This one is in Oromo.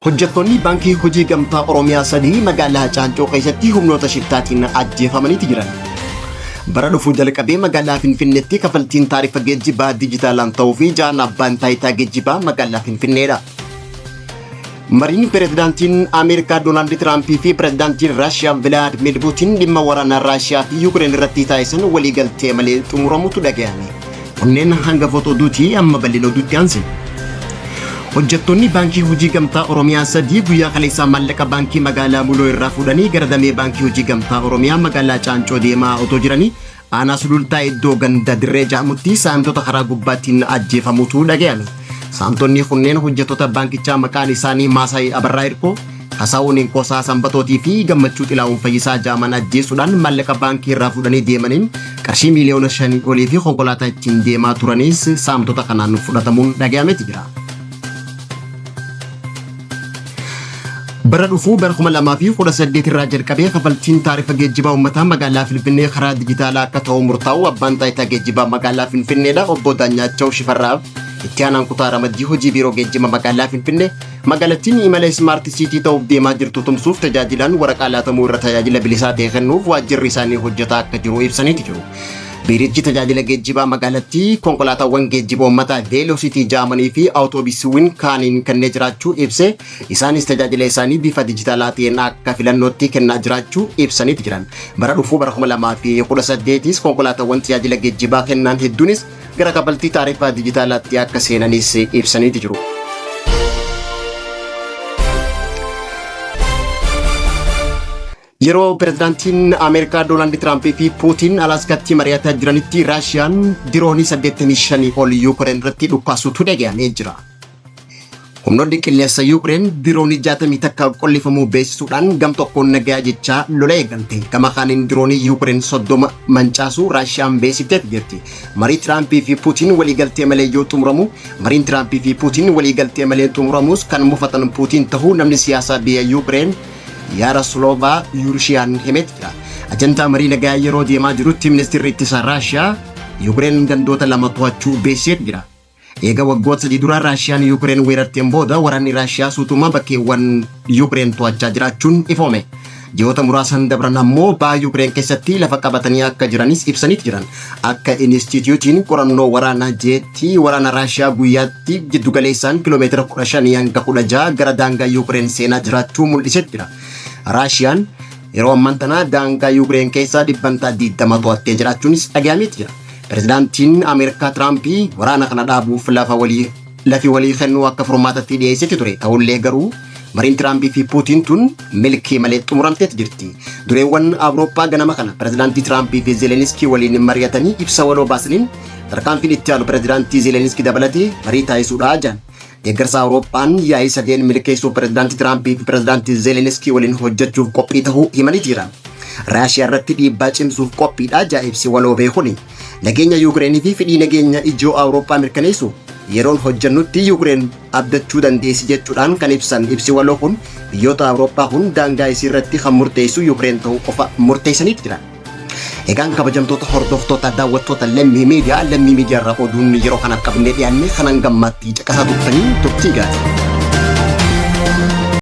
Hojjattoonni baankii hojii gamtaa Oromiyaa sadii magaalaa Caancootti keessatti humnoota shiftaatiin ajjeefamanii jiran. Bara dhufuu jalqabee magaalaa Finfinneetti kafaltiin taarifa geejjibaa dijitaalaan ta'uu fi jaan abbaan taayitaa geejjibaa magaalaa Finfinneedha. Mariin pirezidaantiin Ameerikaa Doonaald Tiraamp fi pirezidaantiin Raashiyaa Vilaadimiir Puutiin dhimma waraanaa Raashiyaa fi Yuukireen irratti taasisan waliigaltee malee xumuramutu dhaga'ame. Kunneen hangafoota oduuti amma bal'ina oduutti aansine. Hojjattoonni baankii hojii gamtaa Oromiyaa sadii guyyaa kaleessaa maallaqa baankii magaalaa Muloo irraa fuudhanii gara damee baankii hojii gamtaa Oromiyaa magaalaa Caancoo deemaa otoo jiranii aanaa sulultaa iddoo ganda dirree jaamutti saamtota karaa gubbaattiin ajjeefamutu dhaga'ame. Saamtonni kunneen hojjettoota baankichaa maqaan isaanii Maasaayii Abarraa Irkoo, Kasaawun Inkoosaa Sanbatootii fi Gammachuu Xilaawun Fayyisaa jaaman ajjeesuudhaan maallaqa baankii irraa fuudhanii deemaniin qarshii miliyoona 5 olii fi konkolaataa ittiin deemaa turanis saamtota kanaan fudhatamuun dhaga'ameeti jira. Bara dhufuu bara 2018 irraa jalqabee kafaltiin taarifa geejjibaa uummataa magaalaa Finfinnee karaa dijitaalaa akka ta'u murtaa'u abbaan taayitaa geejjibaa magaalaa Finfinneedha obbo Daanyaachaw Shifarraaf itti aanaan kutaa ramaddii hojii biiroo geejjiba magaalaa Finfinnee magaalattiin imala Smart City ta'uuf deemaa jirtu tumsuuf tajaajilaan waraqaa laatamuu irra tajaajila bilisaa ta'e kennuuf waajjirri isaanii hojjetaa akka jiru ibsaniiti jiru. Biirichi tajaajila geejjibaa magaalattii konkolaataawwan geejjiba uummataa Velocity jaamanii fi awutoobisiiwwan kaaniin kennee jiraachuu ibsee isaanis tajaajila isaanii bifa dijitaalaa ta'een akka filannootti kennaa jiraachuu ibsaniiti jiran. Bara dhufuu bara 2018 konkolaataawwan tajaajila geejjibaa kennan hedduunis gara kafaltii taarifaa dijitaalaatti akka seenanis ibsaniiti jiru. Yeroo pirezidaantiin Ameerikaa Doonaald Tiraamp fi Puutiin Alaaskaatti mari'ataa jiranitti Raashiyaan diroonii 85 ol Yuukireen irratti dhukkaasutu dhaga'amee jira. Humnoonni qilleensa Yuukireen diroonii 60 takka qollifamuu beeksisuudhaan gam tokkoon nagaa jechaa lola eegalte. Gama kaaniin diroonii Yuukireen 30 mancaasuu Raashiyaan beeksiftee jirti. Marii Tiraamp fi Puutiin waliigaltee malee yoo xumuramu, mariin Tiraamp fi Puutiin waliigaltee malee xumuramus kan mufatan Puutiin ta'uu namni siyaasaa biyya Yuukireen Yaroslava Yurshiyan himet jira. Ajandaa marii nagaa yeroo deemaa jirutti ministeerri ittisa Raashiyaa Yuukireen gandoota lama to'achuu beeksisee jira. Eega waggoota sadii dura Raashiyaan Yuukireen weerarteen booda waraanni Raashiyaa suutuma bakkeewwan Yuukireen to'achaa jiraachuun ifoome. Ji'oota muraasan dabran ammoo baha Yuukireen keessatti lafa qabatanii akka jiranis ibsaniiti jiran. Akka Inistituutiin qorannoo waraanaa jeetti waraana Raashiyaa guyyaatti giddugaleessaan kiiloomeetira 15 hanga 16 gara daangaa Yuukireen seenaa jiraachuu mul'isee jira. Raashiyaan yeroo ammaan tana daangaa Yuukireen keessaa 20 to'attee jiraachuunis dhaga'ameeti jira. Pirezidaantiin Ameerikaa Tiraamp waraana kana dhaabuuf lafi walii kennuu akka furmaatatti dhiyeessee ture. Ta'ullee garuu mariin Tiraamp fi Puutiin tun milkii malee xumuramteeti jirti. Dureewwan Awurooppaa ganama kana pirezidaantii Tiraamp fi Zeelenskii waliin mari'atanii ibsa waloo baasaniin tarkaanfiin itti aanu pirezidaantii Zeelenskii dabalatee marii taasisuudhaa jiran. Deeggarsa Awurooppaan yaa'ii sadeen milkeessuuf pirezidaantii Tiraamp fi pirezidaantii Zeelenskii waliin hojjechuuf qophii ta'uu himanii jira. Raashiyaa irratti dhiibbaa cimsuuf qophiidha ibsi waloo beekuni. Nageenya Yuukireenii fi fedhii nageenya ijoo Awurooppaa mirkaneessu yeroon hojjannutti Yuukireen abdachuu dandeessi jechuudhaan kan ibsan ibsi waloo kun biyyoota Awurooppaa kun daangaa isii irratti kan murteessu Yuukireen ta'uu qofa murteessaniiti jiran. Egaan kabajamtoota hordoftoota daawwattoota lammii miidiyaa irraa oduun yeroo kana qabnee dhiyaanne kanan gammaatti caqasaa turtanii turtii gaarii.